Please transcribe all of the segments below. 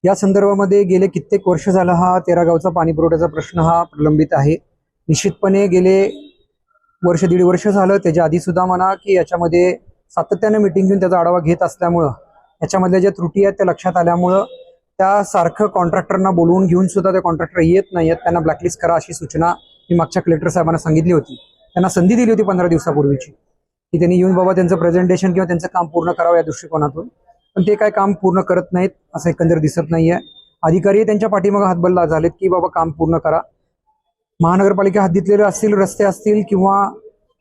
या संदर्भामध्ये गेले कित्येक वर्ष झालं हा तेरा गावचा पाणी पुरवठ्याचा प्रश्न हा प्रलंबित आहे। निश्चितपणे गेले वर्ष दीड वर्ष झालं, त्याच्या आधी सुद्धा म्हणा की याच्यामध्ये सातत्याने मीटिंग घेऊन त्याचा आढावा घेत असल्यामुळं याच्यामधल्या ज्या त्रुटी आहेत त्या लक्षात आल्यामुळं त्या सारखं कॉन्ट्रॅक्टरना बोलवून घेऊन सुद्धा ते कॉन्ट्रॅक्टर येत नाहीत, त्यांना ब्लॅकलिस्ट करा अशी सूचना मी मागच्या कलेक्टर साहेबांना सांगितली होती। त्यांना संधी दिली होती 15 दिवसापूर्वीची की त्यांनी येऊन बाबा त्यांचं प्रेझेंटेशन किंवा त्यांचं काम पूर्ण करावं या दृष्टिकोनातून, पण ते काय काम पूर्ण करत नाहीत असं एकंदर दिसत नाहीये। अधिकारी त्यांच्या पाठीमागे हातबल झालेत की बाबा काम पूर्ण करा। महानगरपालिका हद्दीतले असतील रस्ते असतील किंवा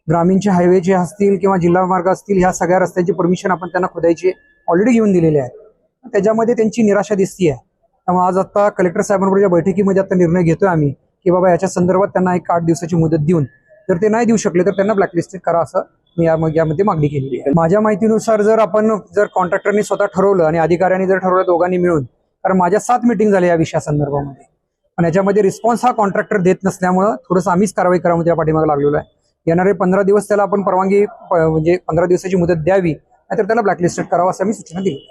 ग्रामीणचे हायवेचे असतील किंवा जिल्हा मार्ग असतील, ह्या सगळ्या रस्त्यांची परमिशन आपण त्यांना खोदायची ऑलरेडी घेऊन दिलेली आहे। त्याच्यामध्ये त्यांची निराशा दिसतीये। त्यामुळे आज आता कलेक्टर साहेबांबरोबर बैठकीमध्ये आता निर्णय घेतोय आम्ही की बाबा याच्या संदर्भात त्यांना एक 8 दिवसाची मुदत देऊन जर ते नाही देऊ शकले तर त्यांना ब्लॅकलिस्ट करा असं मी यामध्ये मागणी केलेली आहे। माझ्या माहितीनुसार जर कॉन्ट्रॅक्टरनी स्वतः ठरवलं आणि अधिकाऱ्यांनी जर ठरवलं दोघांनी मिळून, कारण माझ्या 7 मीटिंग झाल्या या विषयासंदर्भामध्ये, पण याच्यामध्ये रिस्पॉन्स हा कॉन्ट्रॅक्टर देत नसल्यामुळं थोडंसं आम्हीच कारवाई करावं त्या पाठीमागे लागलेलो आहे। येणारे 15 दिवस त्याला आपण परवानगी म्हणजे 15 दिवसाची मुदत द्यावी, नाहीतर त्याला ब्लॅकलिस्टेड करावं असं मी सूचना दिली।